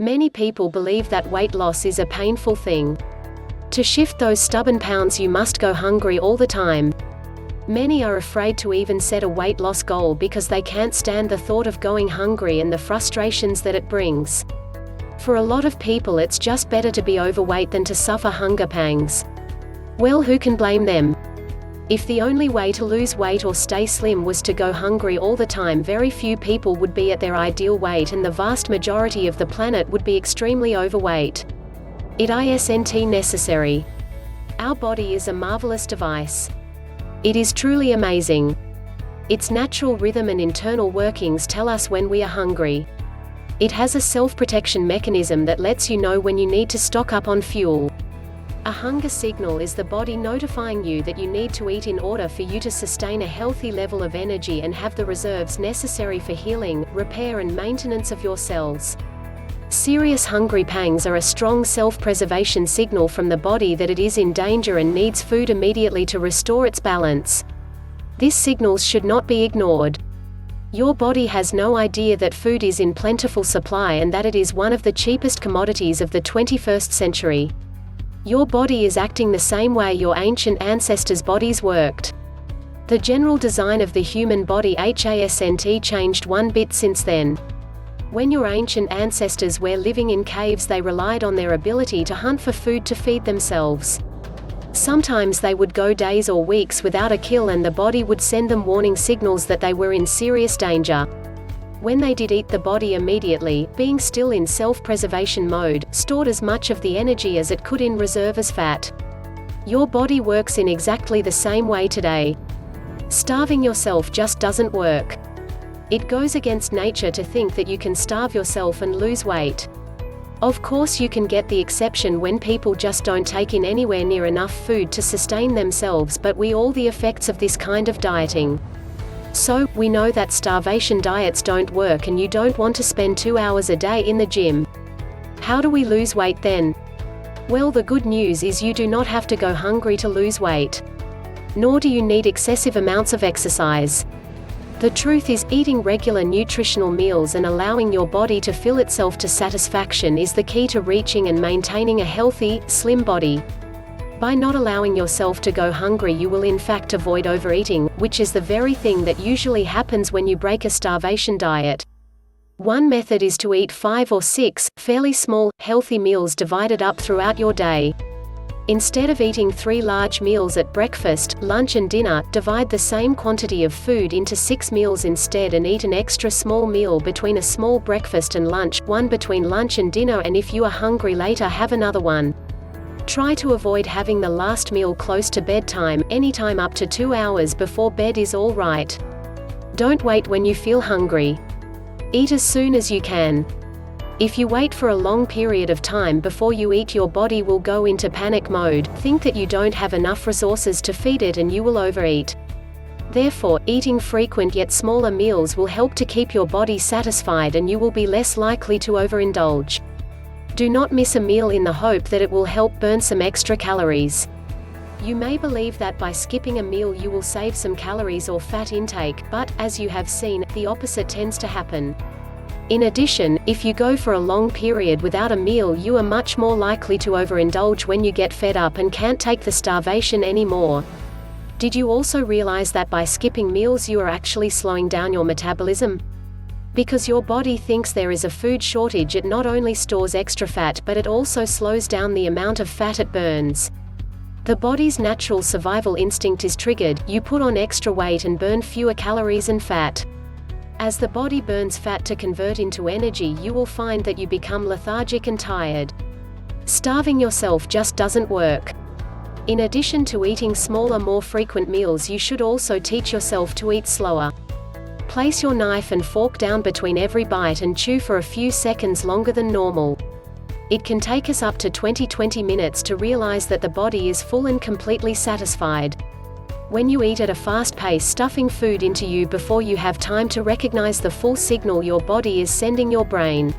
Many people believe that weight loss is a painful thing. To shift those stubborn pounds you must go hungry all the time. Many are afraid to even set a weight loss goal because they can't stand the thought of going hungry and the frustrations that it brings. For a lot of people it's just better to be overweight than to suffer hunger pangs. Well, who can blame them? If the only way to lose weight or stay slim was to go hungry all the time, very few people would be at their ideal weight and the vast majority of the planet would be extremely overweight. It isn't necessary. Our body is a marvelous device. It is truly amazing. Its natural rhythm and internal workings tell us when we are hungry. It has a self-protection mechanism that lets you know when you need to stock up on fuel. A hunger signal is the body notifying you that you need to eat in order for you to sustain a healthy level of energy and have the reserves necessary for healing, repair and maintenance of your cells. Serious hungry pangs are a strong self-preservation signal from the body that it is in danger and needs food immediately to restore its balance. These signals should not be ignored. Your body has no idea that food is in plentiful supply and that it is one of the cheapest commodities of the 21st century. Your body is acting the same way your ancient ancestors' bodies worked. The general design of the human body hasn't changed one bit since then. When your ancient ancestors were living in caves, they relied on their ability to hunt for food to feed themselves. Sometimes they would go days or weeks without a kill and the body would send them warning signals that they were in serious danger. When they did eat, the body immediately, being still in self-preservation mode, stored as much of the energy as it could in reserve as fat. Your body works in exactly the same way today. Starving yourself just doesn't work. It goes against nature to think that you can starve yourself and lose weight. Of course you can get the exception when people just don't take in anywhere near enough food to sustain themselves, but we all the effects of this kind of dieting. So, we know that starvation diets don't work and you don't want to spend 2 hours a day in the gym. How do we lose weight then? Well, the good news is you do not have to go hungry to lose weight. Nor do you need excessive amounts of exercise. The truth is, eating regular nutritional meals and allowing your body to fill itself to satisfaction is the key to reaching and maintaining a healthy, slim body. By not allowing yourself to go hungry, you will in fact avoid overeating, which is the very thing that usually happens when you break a starvation diet. One method is to eat 5 or 6, fairly small, healthy meals divided up throughout your day. Instead of eating 3 large meals at breakfast, lunch and dinner, divide the same quantity of food into 6 meals instead and eat an extra small meal between a small breakfast and lunch, one between lunch and dinner, and if you are hungry later, have another one. Try to avoid having the last meal close to bedtime. Anytime up to 2 hours before bed is all right. Don't wait when you feel hungry. Eat as soon as you can. If you wait for a long period of time before you eat, your body will go into panic mode, think that you don't have enough resources to feed it, and you will overeat. Therefore, eating frequent yet smaller meals will help to keep your body satisfied and you will be less likely to overindulge. Do not miss a meal in the hope that it will help burn some extra calories. You may believe that by skipping a meal you will save some calories or fat intake, but, as you have seen, the opposite tends to happen. In addition, if you go for a long period without a meal, you are much more likely to overindulge when you get fed up and can't take the starvation anymore. Did you also realize that by skipping meals you are actually slowing down your metabolism? Because your body thinks there is a food shortage, it not only stores extra fat but it also slows down the amount of fat it burns. The body's natural survival instinct is triggered, you put on extra weight and burn fewer calories and fat. As the body burns fat to convert into energy, you will find that you become lethargic and tired. Starving yourself just doesn't work. In addition to eating smaller, more frequent meals, you should also teach yourself to eat slower. Place your knife and fork down between every bite and chew for a few seconds longer than normal. It can take us up to 20 minutes to realize that the body is full and completely satisfied. When you eat at a fast pace, stuffing food into you before you have time to recognize the full signal your body is sending your brain.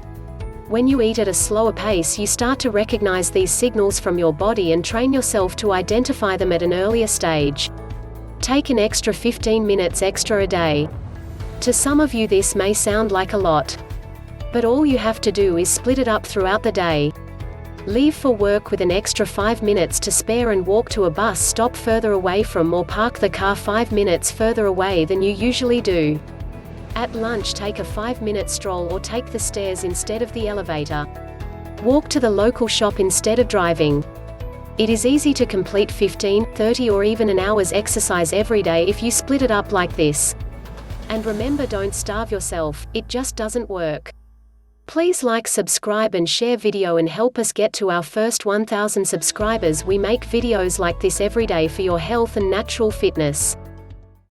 When you eat at a slower pace, you start to recognize these signals from your body and train yourself to identify them at an earlier stage. Take an extra 15 minutes extra a day. To some of you this may sound like a lot. But all you have to do is split it up throughout the day. Leave for work with an extra 5 minutes to spare and walk to a bus stop further away from, or park the car 5 minutes further away than you usually do. At lunch, take a 5-minute stroll or take the stairs instead of the elevator. Walk to the local shop instead of driving. It is easy to complete 15, 30 or even an hour's exercise every day if you split it up like this. And remember, don't starve yourself, it just doesn't work. Please like, subscribe and share video and help us get to our first 1,000 subscribers. We make videos like this every day for your health and natural fitness.